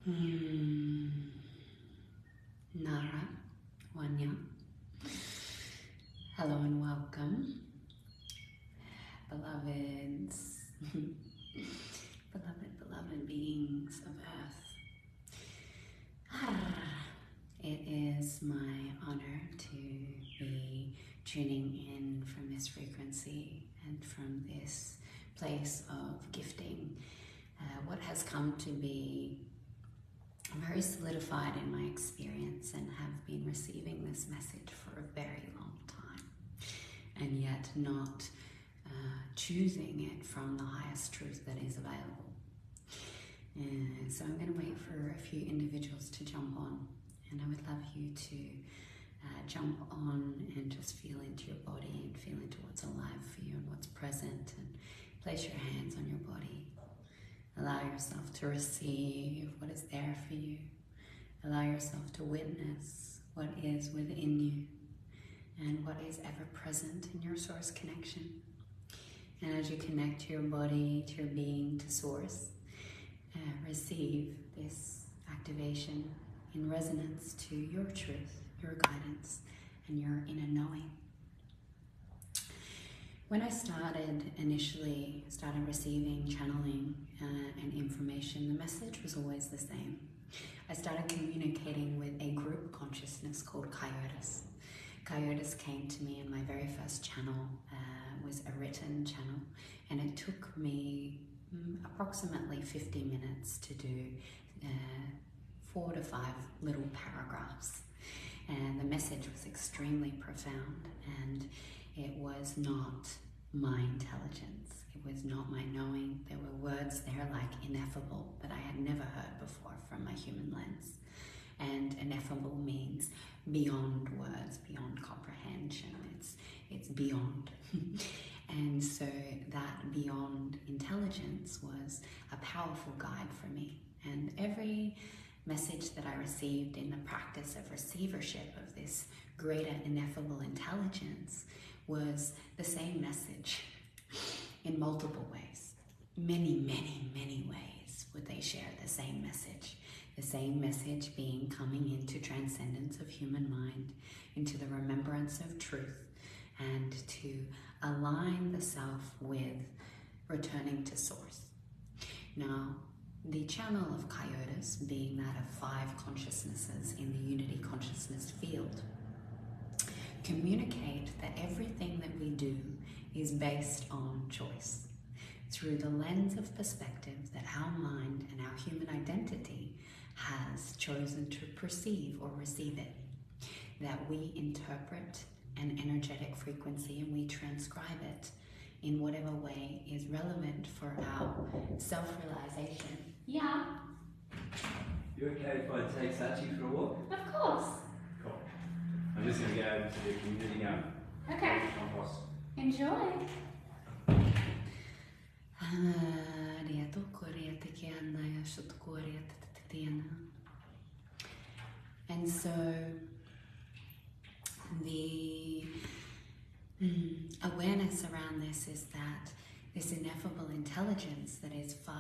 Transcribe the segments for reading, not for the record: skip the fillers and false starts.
Nara, Wanya. Hello and welcome, beloveds, beloved beings of Earth. It is my honor to be tuning in from this frequency and from this place of gifting what has come to be very solidified in my experience, and have been receiving this message for a very long time, and yet not choosing it from the highest truth that is available. So I'm going to wait for a few individuals to jump on, and I would love you to jump on and just feel into your body and feel into what's alive for you and what's present, and place your hands on your body. Allow yourself to receive what is there for you. Allow yourself to witness what is within you and what is ever present in your source connection. And as you connect to your body, to your being, to source, receive this activation in resonance to your truth, your guidance, and your inner knowing. When I initially started receiving, channeling, and information, the message was always the same. I started communicating with a group consciousness called KIOTIS. KIOTIS came to me in my very first channel, was a written channel, and it took me approximately 50 minutes to do 4 to 5 little paragraphs. And the message was extremely profound, and it was not my intelligence. It was not my knowing. There were words there like ineffable that I had never heard before from my human lens. And ineffable means beyond words, beyond comprehension. It's beyond. And so that beyond intelligence was a powerful guide for me. And every message that I received in the practice of receivership of this greater ineffable intelligence was the same message in multiple ways. Many, many, many ways would they share the same message. The same message being coming into transcendence of human mind, into the remembrance of truth, and to align the self with returning to source. Now, the channel of KIOTIS, being that of 5 consciousnesses in the unity consciousness field, communicate that everything that we do is based on choice, through the lens of perspective that our mind and our human identity has chosen to perceive or receive it, that we interpret an energetic frequency and we transcribe it in whatever way is relevant for our self-realization. Yeah. You okay if I take Sachi for a walk? Of course. Cool. I'm just going to go over to the community now. Okay. Enjoy. And so the awareness around this is that this ineffable intelligence that is 5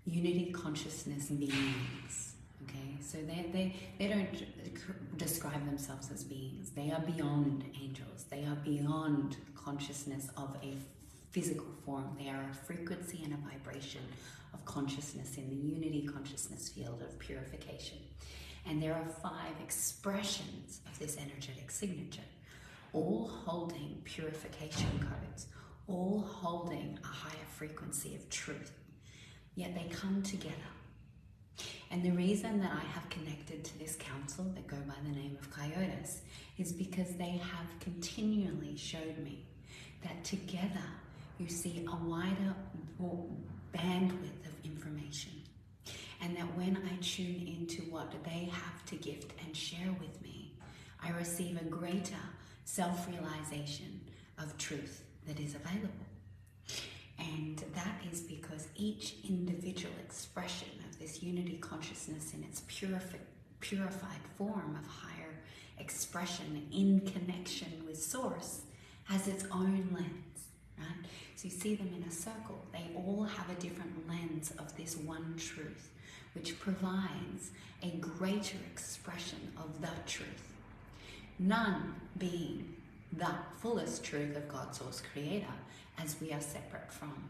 unity consciousness beings, okay? So they don't describe themselves as beings. They are beyond angels. They are beyond consciousness of a physical form. They are a frequency and a vibration of consciousness in the unity consciousness field of purification. And there are 5 expressions of this energetic signature, all holding purification codes, all holding a higher frequency of truth. Yet they come together. And the reason that I have connected to this council that go by the name of KIOTIS is because they have continually showed me that together you see a wider bandwidth of information. And that when I tune into what they have to gift and share with me, I receive a greater self-realization of truth that is available. And that is because each individual expression of this unity consciousness in its purified form of higher expression in connection with source has its own lens, right? So you see them in a circle. They all have a different lens of this one truth, which provides a greater expression of the truth. None being the fullest truth of God Source Creator, as we are separate from.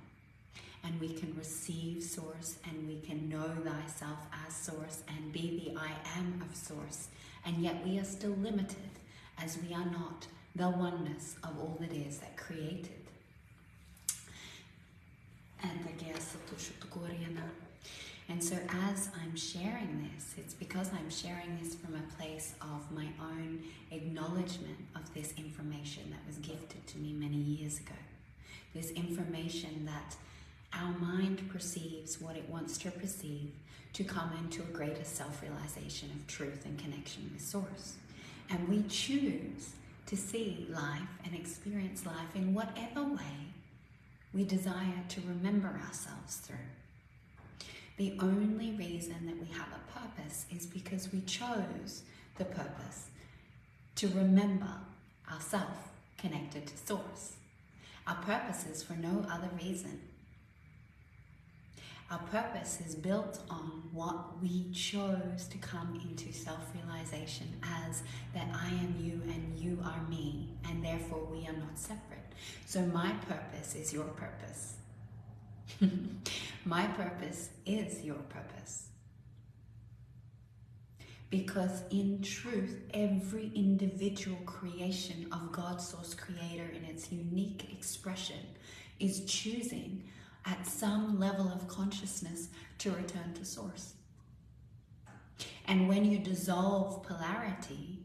And we can receive Source, and we can know thyself as Source and be the I am of Source. And yet we are still limited, as we are not the oneness of all that is that created. And so as I'm sharing this, it's because I'm sharing this from a place of my own acknowledgement of this information that was gifted to me many years ago. This information that our mind perceives what it wants to perceive to come into a greater self-realization of truth and connection with Source. And we choose to see life and experience life in whatever way we desire to remember ourselves through. The only reason that we have a purpose is because we chose the purpose to remember ourselves connected to Source. Our purpose is for no other reason. Our purpose is built on what we chose to come into self-realization as that I am you and you are me, and therefore we are not separate. So my purpose is your purpose. My purpose is your purpose. Because in truth, every individual creation of God Source Creator in its unique expression is choosing at some level of consciousness to return to Source. And when you dissolve polarity,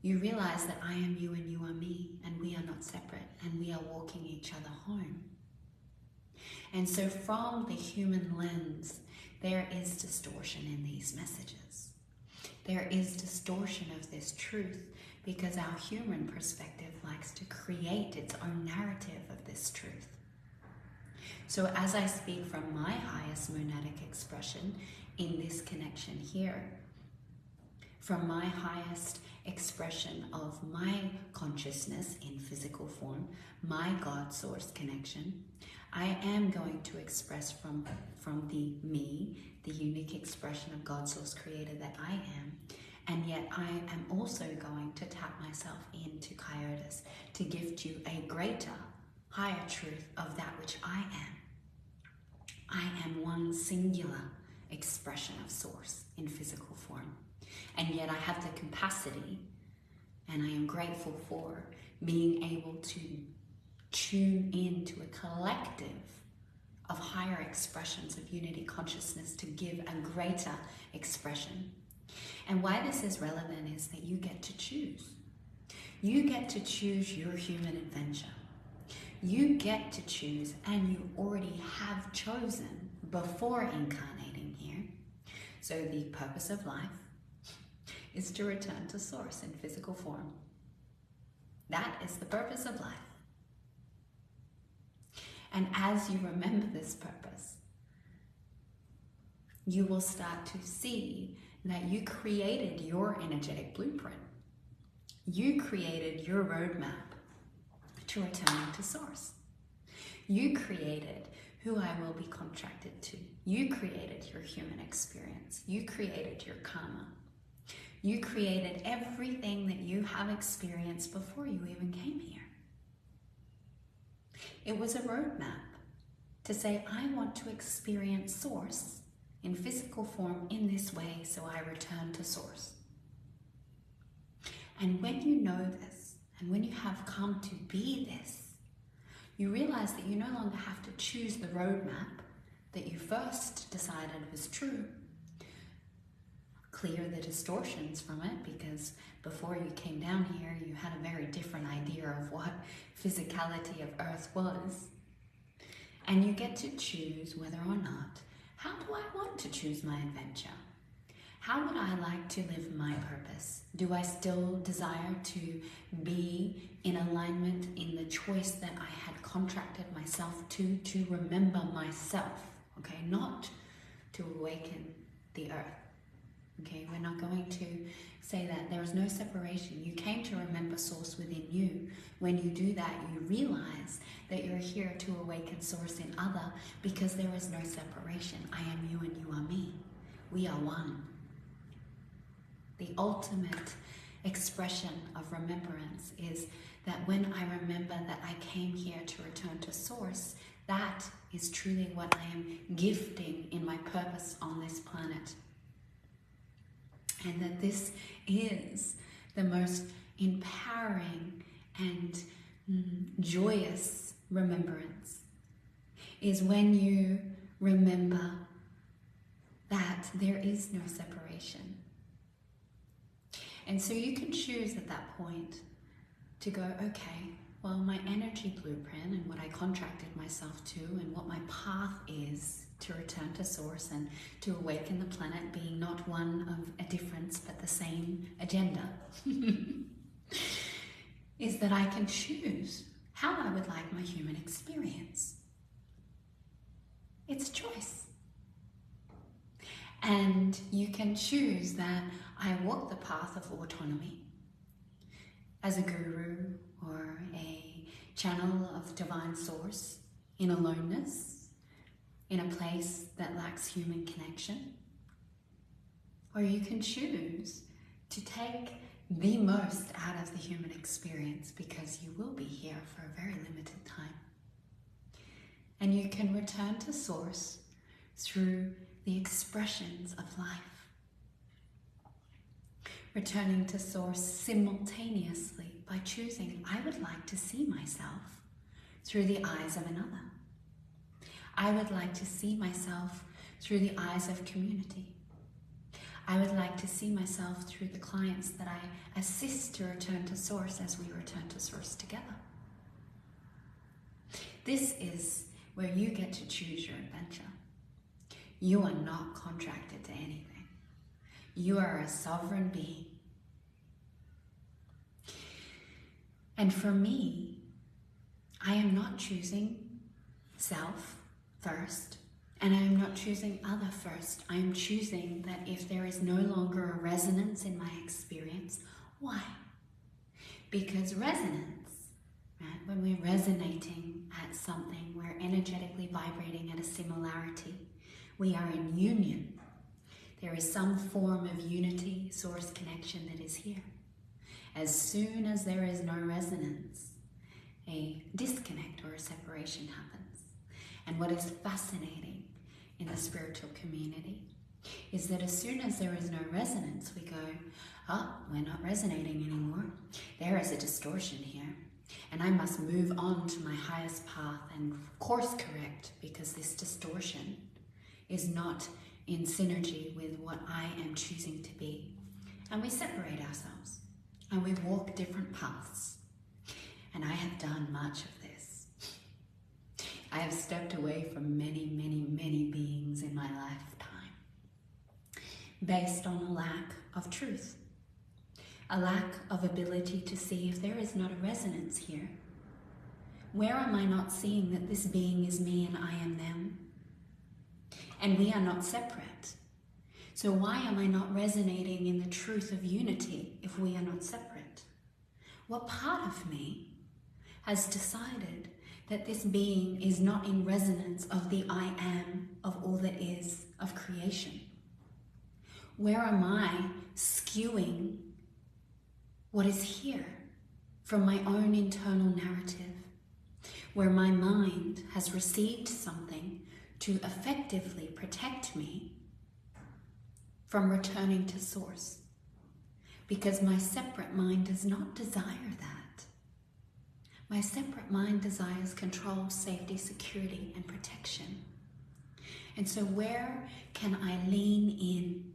you realize that I am you and you are me, and we are not separate, and we are walking each other home. And so from the human lens, there is distortion in these messages. There is distortion of this truth because our human perspective likes to create its own narrative of this truth. So as I speak from my highest monadic expression in this connection here, from my highest expression of my consciousness in physical form, my God Source connection, I am going to express from the me, the unique expression of God Source Creator that I am, and yet I am also going to tap myself into KIOTIS to gift you a greater, higher truth of that which I am. I am one singular expression of Source in physical form, and yet I have the capacity, and I am grateful for being able to tune into a collective of higher expressions of unity consciousness to give a greater expression. And why this is relevant is that you get to choose. You get to choose your human adventure. You get to choose, and you already have chosen before incarnating here. So the purpose of life is to return to Source in physical form. That is the purpose of life. And as you remember this purpose, you will start to see that you created your energetic blueprint. You created your roadmap to returning to Source. You created who I will be contracted to. You created your human experience. You created your karma. You created everything that you have experienced before you even came here. It was a roadmap to say, I want to experience Source in physical form in this way, so I return to Source. And when you know this, and when you have come to be this, you realize that you no longer have to choose the roadmap that you first decided was true. Clear the distortions from it, because before you came down here, you had a very different idea of what physicality of Earth was. And you get to choose whether or not, how do I want to choose my adventure? How would I like to live my purpose? Do I still desire to be in alignment in the choice that I had contracted myself to remember myself, okay? Not to awaken the Earth. Okay, we're not going to say that there is no separation. You came to remember source within you. When you do that, you realize that you're here to awaken source in other, because there is no separation. I am you and you are me. We are one. The ultimate expression of remembrance is that when I remember that I came here to return to source, that is truly what I am gifting in my purpose on this planet. And that this is the most empowering and joyous remembrance, is when you remember that there is no separation. And so you can choose at that point to go, okay, well, my energy blueprint and what I contracted myself to and what my path is to return to source and to awaken the planet, being not one of a difference but the same agenda, is that I can choose how I would like my human experience. It's a choice. And you can choose that I walk the path of autonomy as a guru or a channel of divine source in aloneness, in a place that lacks human connection. Or you can choose to take the most out of the human experience, because you will be here for a very limited time. And you can return to source through the expressions of life. Returning to source simultaneously by choosing, I would like to see myself through the eyes of another. I would like to see myself through the eyes of community. I would like to see myself through the clients that I assist to return to source as we return to source together. This is where you get to choose your adventure. You are not contracted to anything. You are a sovereign being. And for me, I am not choosing self first, and I am not choosing other first. I am choosing that if there is no longer a resonance in my experience, why? Because resonance, right? When we're resonating at something, we're energetically vibrating at a similarity. We are in union. There is some form of unity, source connection that is here. As soon as there is no resonance, a disconnect or a separation happens. And what is fascinating in the spiritual community is that as soon as there is no resonance, we go, oh, we're not resonating anymore. There is a distortion here. And I must move on to my highest path and course correct, because this distortion is not in synergy with what I am choosing to be. And we separate ourselves and we walk different paths. And I have done much of this. I have stepped away from many, many, many beings in my lifetime based on a lack of truth, a lack of ability to see if there is not a resonance here. Where am I not seeing that this being is me and I am them? And we are not separate. So why am I not resonating in the truth of unity if we are not separate? What part of me has decided that this being is not in resonance of the I am of all that is of creation? Where am I skewing what is here from my own internal narrative, where my mind has received something to effectively protect me from returning to source? Because my separate mind does not desire that. My separate mind desires control, safety, security, and protection. And so where can I lean in?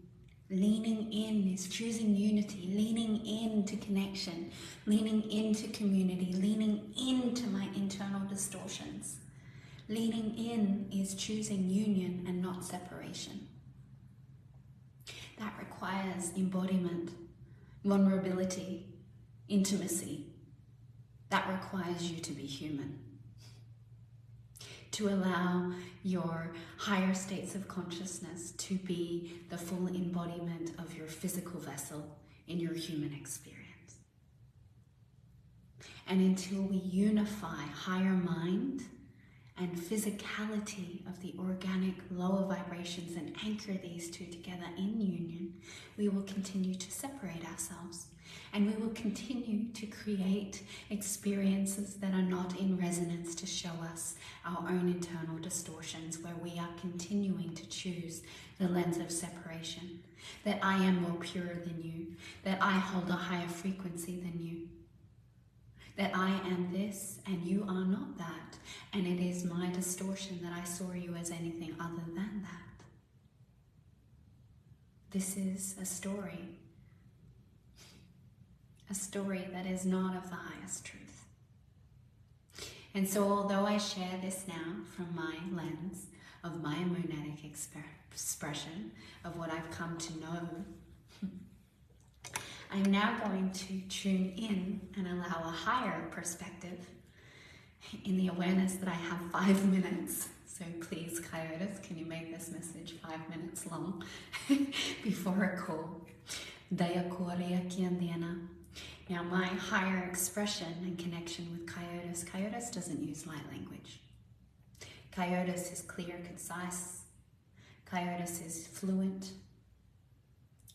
Leaning in is choosing unity, leaning into connection, leaning into community, leaning into my internal distortions. Leaning in is choosing union and not separation. That requires embodiment, vulnerability, intimacy. That requires you to be human. to allow your higher states of consciousness to be the full embodiment of your physical vessel in your human experience. And until we unify higher mind and physicality of the organic lower vibrations and anchor these two together in union, we will continue to separate ourselves, and we will continue to create experiences that are not in resonance to show us our own internal distortions, where we are continuing to choose the lens of separation, that I am more pure than you, that I hold a higher frequency than you, that I am this and you are not that, and it is my distortion that I saw you as anything other than that. This is a story that is not of the highest truth. And so although I share this now from my lens of my monetic expression of what I've come to know, I'm now going to tune in and allow a higher perspective in the awareness that I have 5 minutes. So please, KIOTIS, can you make this message 5 minutes long before a call? Now, my higher expression and connection with KIOTIS doesn't use light language. KIOTIS is clear, concise. KIOTIS is fluent.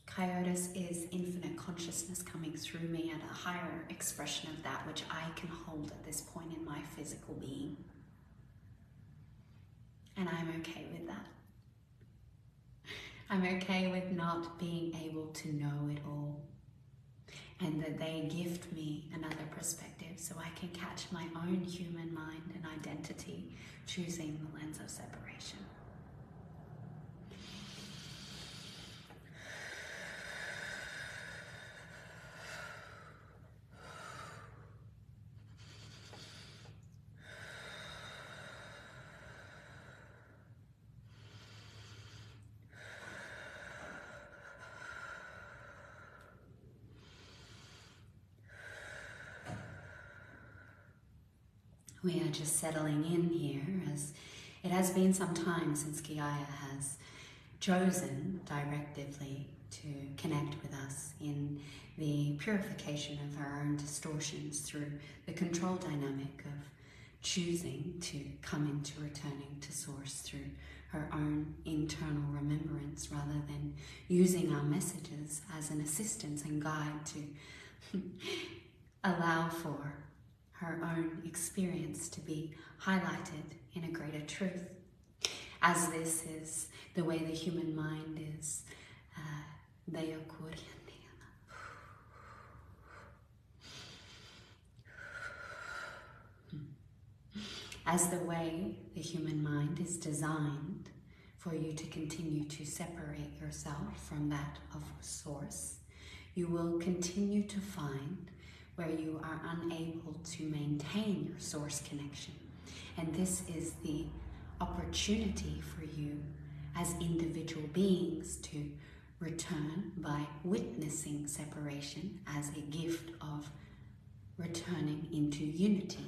KIOTIS is infinite consciousness coming through me at a higher expression of that which I can hold at this point in my physical being. And I'm okay with that. I'm okay with not being able to know it all, and that they gift me another perspective so I can catch my own human mind and identity, choosing the lens of separation. We are just settling in here, as it has been some time since Gaia has chosen directively to connect with us in the purification of our own distortions through the control dynamic of choosing to come into returning to Source through her own internal remembrance, rather than using our messages as an assistance and guide to allow for her own experience to be highlighted in a greater truth. As this is the way the human mind is, as the way the human mind is designed for you to continue to separate yourself from that of Source, you will continue to find where you are unable to maintain your Source connection. And this is the opportunity for you as individual beings to return by witnessing separation as a gift of returning into unity.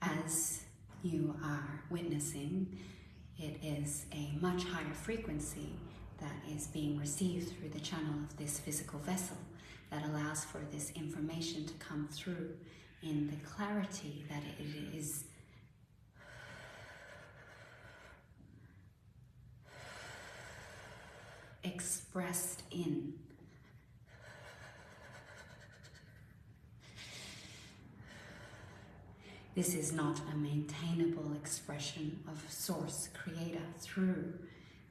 As you are witnessing, it is a much higher frequency that is being received through the channel of this physical vessel that allows for this information to come through in the clarity that it is expressed in. This is not a maintainable expression of Source Creator through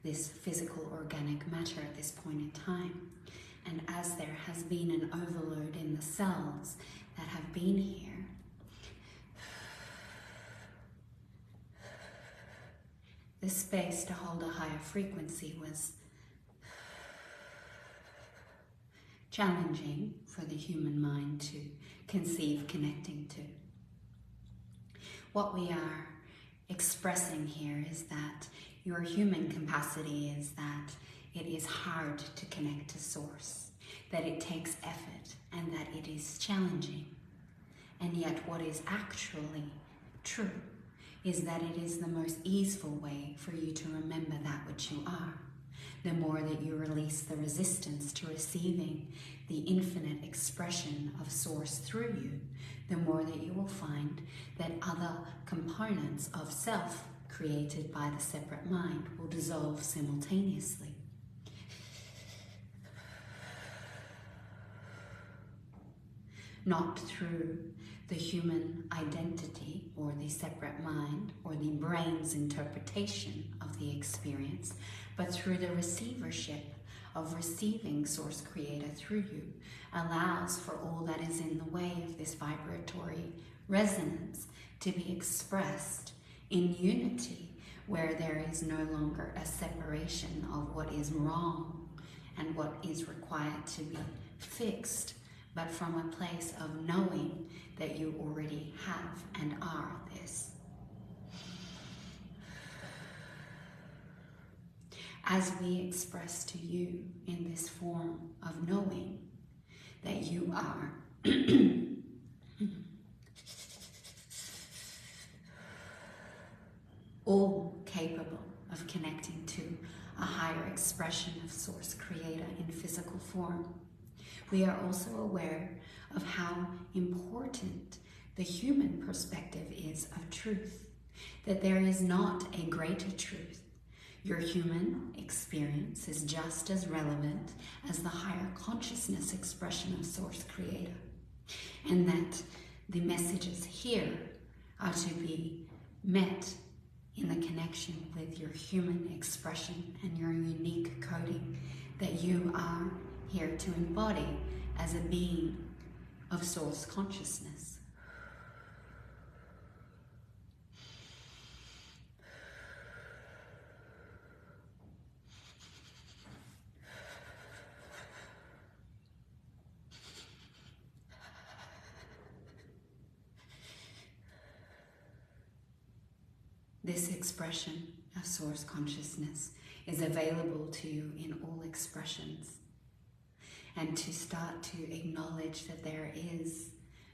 this physical organic matter at this point in time. And as there has been an overload in the cells that have been here, the space to hold a higher frequency was challenging for the human mind to conceive connecting to. What we are expressing here is that your human capacity is that it is hard to connect to Source, that it takes effort and that it is challenging. And yet what is actually true is that it is the most easeful way for you to remember that which you are. The more that you release the resistance to receiving the infinite expression of Source through you, the more that you will find that other components of self created by the separate mind will dissolve simultaneously. Not through the human identity or the separate mind or the brain's interpretation of the experience, but through the receivership of receiving Source Creator through you, allows for all that is in the way of this vibratory resonance to be expressed in unity, where there is no longer a separation of what is wrong and what is required to be fixed, but from a place of knowing that you already have and are this. As we express to you in this form of knowing that you are all capable of connecting to a higher expression of Source Creator in physical form, we are also aware of how important the human perspective is of truth, that there is not a greater truth. Your human experience is just as relevant as the higher consciousness expression of Source Creator, and that the messages here are to be met in the connection with your human expression and your unique coding that you are here to embody as a being of Source consciousness. This expression of Source consciousness is available to you in all expressions. And to start to acknowledge that there is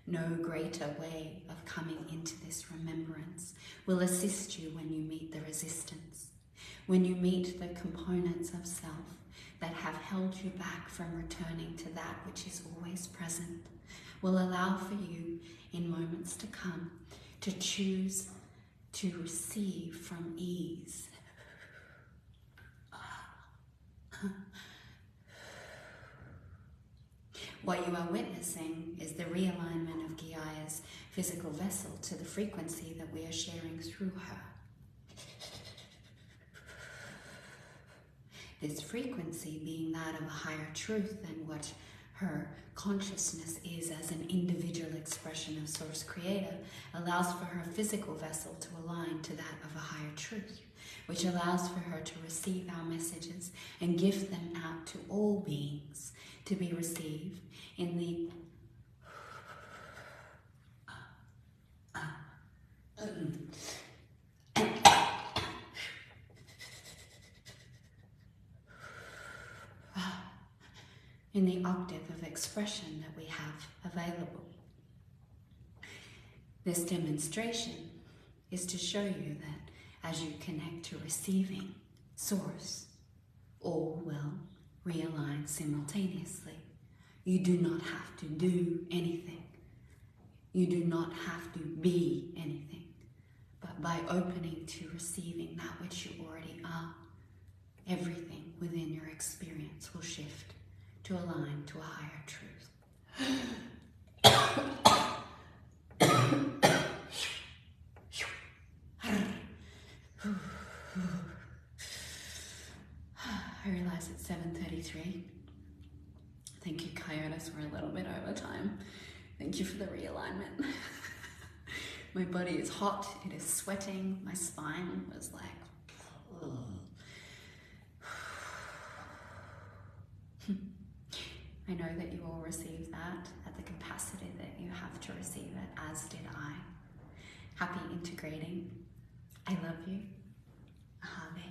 no greater way of coming into this remembrance will assist you when you meet the resistance, when you meet the components of self that have held you back from returning to that which is always present, will allow for you in moments to come to choose to receive from ease. What you are witnessing is the realignment of Gaia's physical vessel to the frequency that we are sharing through her. This frequency being that of a higher truth than what her consciousness is as an individual expression of Source Creator, allows for her physical vessel to align to that of a higher truth, which allows for her to receive our messages and give them out to all beings to be received in the in the octave of expression that we have available. This demonstration is to show you that as you connect to receiving Source, all will realign simultaneously. You do not have to do anything. You do not have to be anything. But by opening to receiving that which you already are, everything within your experience will shift to align to a higher truth. I realize it's 7:33. Thank you, KIOTIS. We're a little bit over time. Thank you for the realignment. My body is hot. It is sweating. My spine was like, I know that you all received that at the capacity that you have to receive it, as did I. Happy integrating. I love you. Ahave.